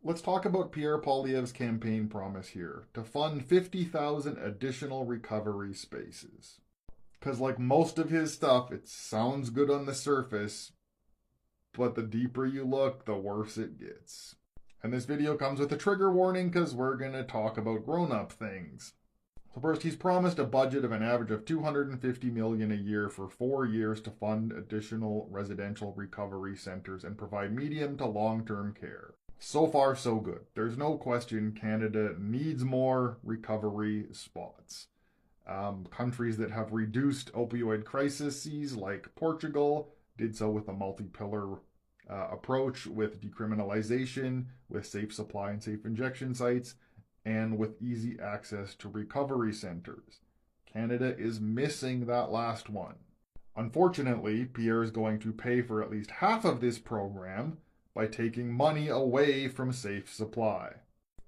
Let's talk about Pierre Poilievre's campaign promise here to fund 50,000 additional recovery spaces. Because, like most of his stuff, it sounds good on the surface, but the deeper you look, the worse it gets. And this video comes with a trigger warning because we're going to talk about grown-up things. So first, he's promised a budget of an average of $250 million a year for 4 years to fund additional residential recovery centers and provide medium to long-term care. So far, so good. There's no question Canada needs more recovery spots. Countries that have reduced opioid crises, like Portugal, did so with a multi-pillar approach with decriminalization, with safe supply and safe injection sites, and with easy access to recovery centers. Canada is missing that last one. Unfortunately, Pierre is going to pay for at least half of this program by taking money away from safe supply.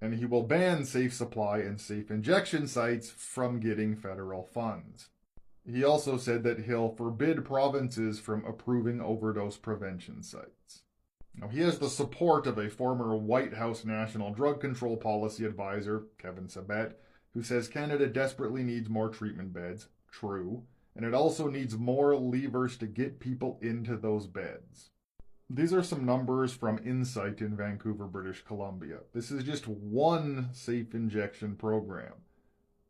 And he will ban safe supply and safe injection sites from getting federal funds. He also said that he'll forbid provinces from approving overdose prevention sites. Now, he has the support of a former White House National Drug Control Policy Advisor, Kevin Sabet, who says Canada desperately needs more treatment beds. True. And it also needs more levers to get people into those beds. These are some numbers from Insight in Vancouver, British Columbia. This is just one safe injection program.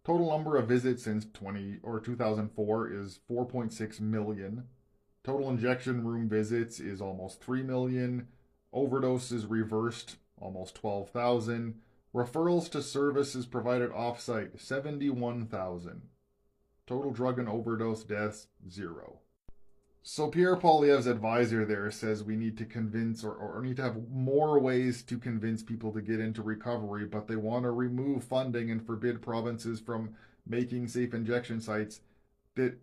Total number of visits since 2004 is 4.6 million. Total injection room visits is almost 3 million. Overdoses reversed, almost 12,000. Referrals to services provided off-site, 71,000. Total drug and overdose deaths, 0. So Pierre Poilievre's advisor there says we need to convince or need to have more ways to convince people to get into recovery, but they want to remove funding and forbid provinces from making safe injection sites that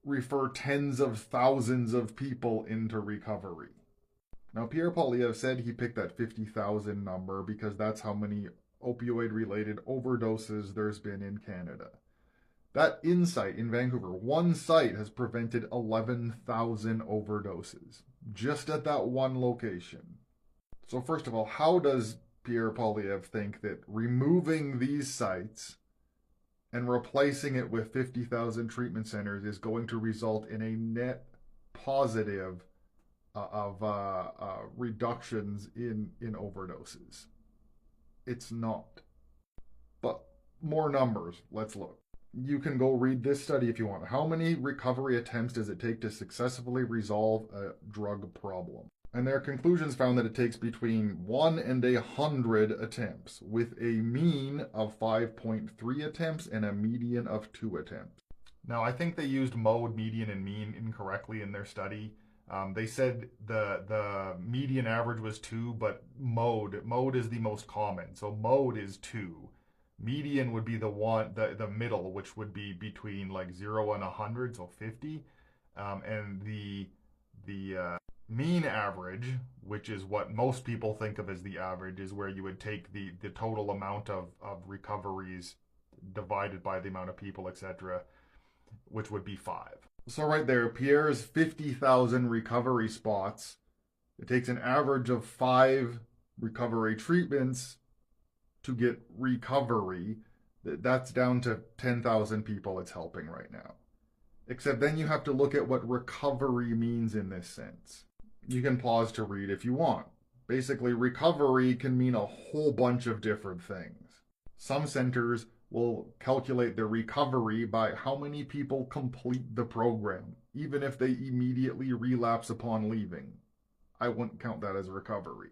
refer tens of thousands of people into recovery. Now, Pierre Poilievre said he picked that 50,000 number because that's how many opioid-related overdoses there's been in Canada. That Insight in Vancouver, one site has prevented 11,000 overdoses, just at that one location. So first of all, how does Pierre Poilievre think that removing these sites and replacing it with 50,000 treatment centers is going to result in a net positive of reductions in overdoses? It's not. But more numbers, let's look. You can go read this study if you want. How many recovery attempts does it take to successfully resolve a drug problem? And their conclusions found that it takes between 1 and 100 attempts, with a mean of 5.3 attempts and a median of 2 attempts. Now, I think they used mode, median, and mean incorrectly in their study. They said the median average was 2, but mode is the most common. So mode is 2. Median would be the middle, which would be between like 0 and 100, so 50. And the mean average, which is what most people think of as the average, is where you would take the total amount of recoveries divided by the amount of people, etc., which would be 5. So right there, Pierre's 50,000 recovery spots, it takes an average of 5 recovery treatments to get recovery. That's down to 10,000 people it's helping right now. Except then you have to look at what recovery means in this sense. You can pause to read if you want. Basically, recovery can mean a whole bunch of different things. Some centers will calculate their recovery by how many people complete the program, even if they immediately relapse upon leaving. I wouldn't count that as recovery.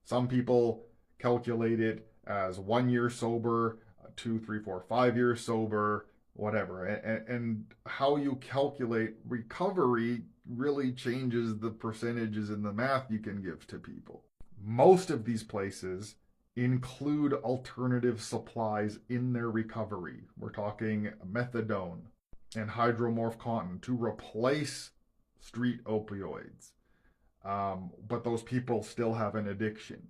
Some people calculate it as 1 year sober, 2, 3, 4, 5 years sober, whatever. And how you calculate recovery really changes the percentages in the math you can give to people. Most of these places include alternative supplies in their recovery. We're talking methadone and hydromorph cotton to replace street opioids. But those people still have an addiction.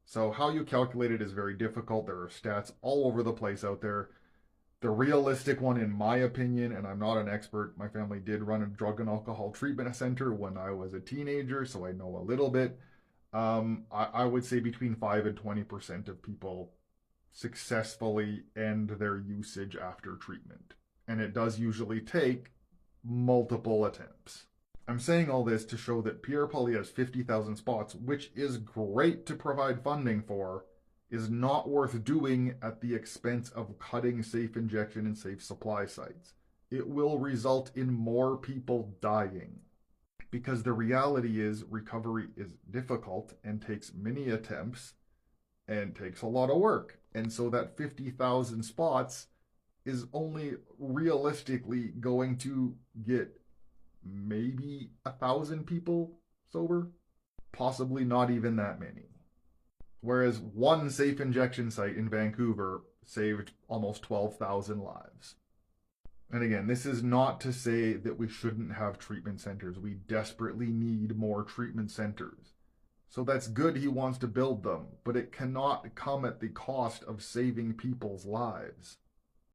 So how you calculate it is very difficult. There are stats all over the place out there. The realistic one, in my opinion, and I'm not an expert, my family did run a drug and alcohol treatment center when I was a teenager, so I know a little bit. I would say between 5 and 20% of people successfully end their usage after treatment. And it does usually take multiple attempts. I'm saying all this to show that Pierre Poilievre's 50,000 spots, which is great to provide funding for, is not worth doing at the expense of cutting safe injection and safe supply sites. It will result in more people dying. Because the reality is recovery is difficult and takes many attempts and takes a lot of work. And so that 50,000 spots is only realistically going to get maybe 1,000 people sober, possibly not even that many. Whereas one safe injection site in Vancouver saved almost 12,000 lives. And again, this is not to say that we shouldn't have treatment centers. We desperately need more treatment centers. So that's good he wants to build them, but it cannot come at the cost of saving people's lives.